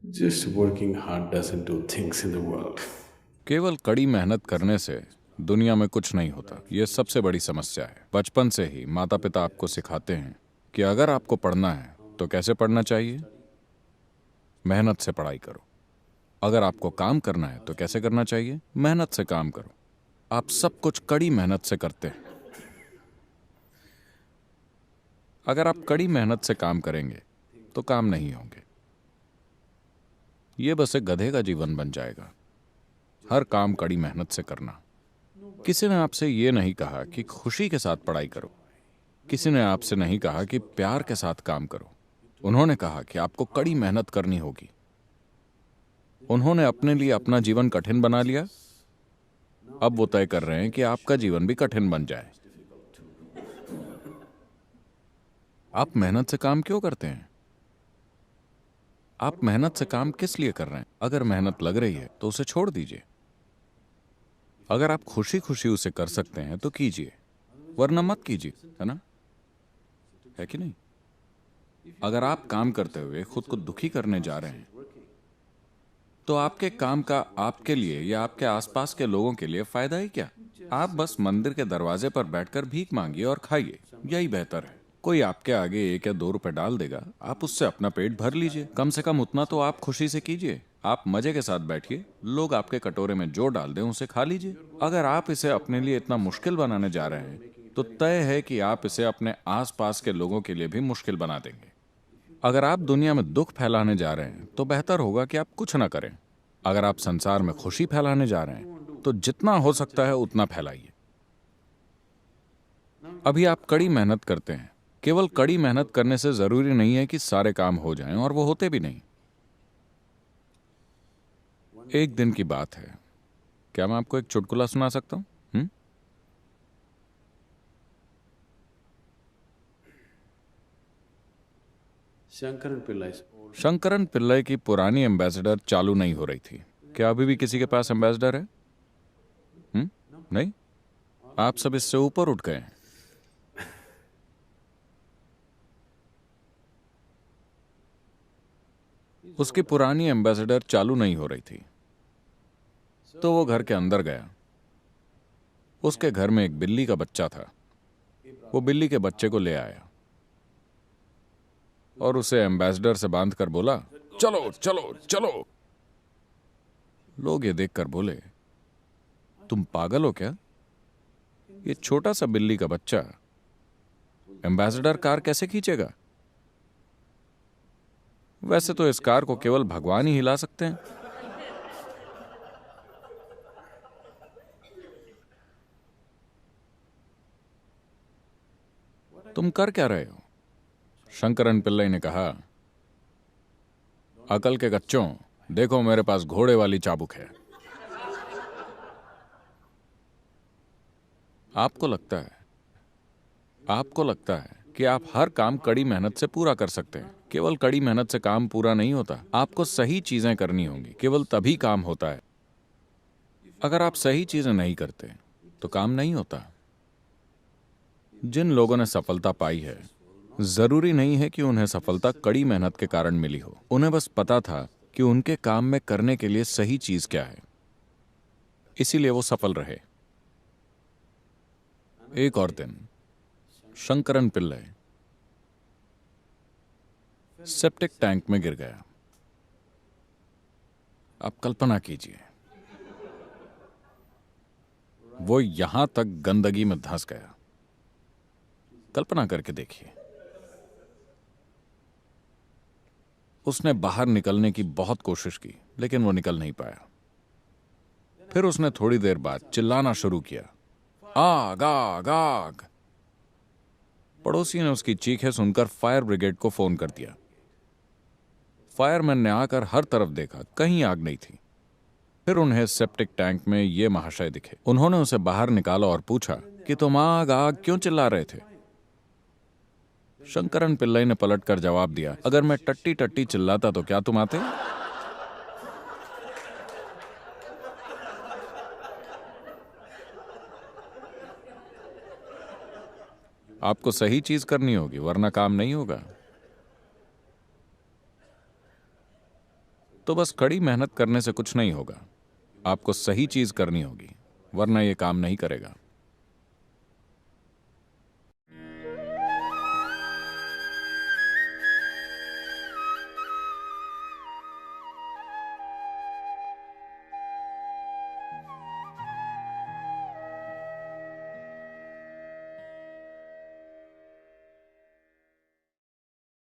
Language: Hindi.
Just working hard doesn't do things in the world. केवल कड़ी मेहनत करने से दुनिया में कुछ नहीं होता। ये सबसे बड़ी समस्या है। बचपन से ही माता पिता आपको सिखाते हैं कि अगर आपको पढ़ना है तो कैसे पढ़ना चाहिए। मेहनत से पढ़ाई करो। अगर आपको काम करना है तो कैसे करना चाहिए। मेहनत से काम करो। आप सब कुछ कड़ी मेहनत से करते हैं। अगर आप कड़ी मेहनत से काम करेंगे तो काम नहीं होंगे। ये बस एक गधे का जीवन बन जाएगा। हर काम कड़ी मेहनत से करना। किसी ने आपसे ये नहीं कहा कि खुशी के साथ पढ़ाई करो। किसी ने आपसे नहीं कहा कि प्यार के साथ काम करो। उन्होंने कहा कि आपको कड़ी मेहनत करनी होगी। उन्होंने अपने लिए अपना जीवन कठिन बना लिया। अब वो तय कर रहे हैं कि आपका जीवन भी कठिन बन जाए। आप मेहनत से काम क्यों करते हैं? आप मेहनत से काम किस लिए कर रहे हैं? अगर मेहनत लग रही है तो उसे छोड़ दीजिए। अगर आप खुशी खुशी उसे कर सकते हैं तो कीजिए, वरना मत कीजिए, है ना? है कि नहीं? अगर आप काम करते हुए खुद को दुखी करने जा रहे हैं तो आपके काम का आपके लिए या आपके आसपास के लोगों के लिए फायदा ही क्या? आप बस मंदिर के दरवाजे पर बैठकर भीख मांगिए और खाइए। यही बेहतर है। कोई आपके आगे 1 या 2 रुपए डाल देगा, आप उससे अपना पेट भर लीजिए। कम से कम उतना तो आप खुशी से कीजिए। आप मजे के साथ बैठिए। लोग आपके कटोरे में जो डाल दें उसे खा लीजिए। अगर आप इसे अपने लिए इतना मुश्किल बनाने जा रहे हैं तो तय है कि आप इसे अपने आसपास के लोगों के लिए भी मुश्किल बना देंगे। अगर आप दुनिया में दुख फैलाने जा रहे हैं तो बेहतर होगा कि आप कुछ ना करें। अगर आप संसार में खुशी फैलाने जा रहे हैं तो जितना हो सकता है उतना फैलाइए। अभी आप कड़ी मेहनत करते हैं। केवल कड़ी मेहनत करने से जरूरी नहीं है कि सारे काम हो जाएं, और वो होते भी नहीं। एक दिन की बात है। क्या मैं आपको एक चुटकुला सुना सकता हूं? Shankaran Pillai. शंकरन पिल्लई की पुरानी एम्बेसडर चालू नहीं हो रही थी। क्या अभी भी किसी के पास एम्बेसडर है? नहीं। आप सब इससे ऊपर उठ गए हैं। उसकी पुरानी एम्बेसडर चालू नहीं हो रही थी, तो वो घर के अंदर गया। उसके घर में एक बिल्ली का बच्चा था। वो बिल्ली के बच्चे को ले आया और उसे एम्बेसडर से बांधकर बोला, चलो चलो चलो। लोग ये देखकर बोले, तुम पागल हो क्या? ये छोटा सा बिल्ली का बच्चा एम्बेसडर कार कैसे खींचेगा? वैसे तो इस कार को केवल भगवान ही हिला सकते हैं। तुम कर क्या रहे हो? शंकरन पिल्लई ने कहा, अकल के कच्चों, देखो मेरे पास घोड़े वाली चाबुक है। आपको लगता है कि आप हर काम कड़ी मेहनत से पूरा कर सकते हैं। केवल कड़ी मेहनत से काम पूरा नहीं होता। आपको सही चीजें करनी होंगी, केवल तभी काम होता है। अगर आप सही चीजें नहीं करते तो काम नहीं होता। जिन लोगों ने सफलता पाई है, जरूरी नहीं है कि उन्हें सफलता कड़ी मेहनत के कारण मिली हो। उन्हें बस पता था कि उनके काम में करने के लिए सही चीज क्या है, इसीलिए वो सफल रहे। एक और दिन शंकरन पिल्लई सेप्टिक टैंक में गिर गया। आप कल्पना कीजिए, वो यहां तक गंदगी में धंस गया। कल्पना करके देखिए। उसने बाहर निकलने की बहुत कोशिश की, लेकिन वो निकल नहीं पाया। फिर उसने थोड़ी देर बाद चिल्लाना शुरू किया, आग आग आग। पड़ोसी ने उसकी चीखें सुनकर फायर ब्रिगेड को फोन कर दिया। फायरमैन ने आकर हर तरफ देखा, कहीं आग नहीं थी। फिर उन्हें सेप्टिक टैंक में ये महाशय दिखे। उन्होंने उसे बाहर निकाला और पूछा कि तुम आग आग क्यों चिल्ला रहे थे? शंकरन पिल्लई ने पलटकर जवाब दिया, अगर मैं टट्टी टट्टी चिल्लाता तो क्या तुम आते? आपको सही चीज करनी होगी, वरना काम नहीं होगा। तो बस कड़ी मेहनत करने से कुछ नहीं होगा, आपको सही चीज करनी होगी, वरना ये काम नहीं करेगा।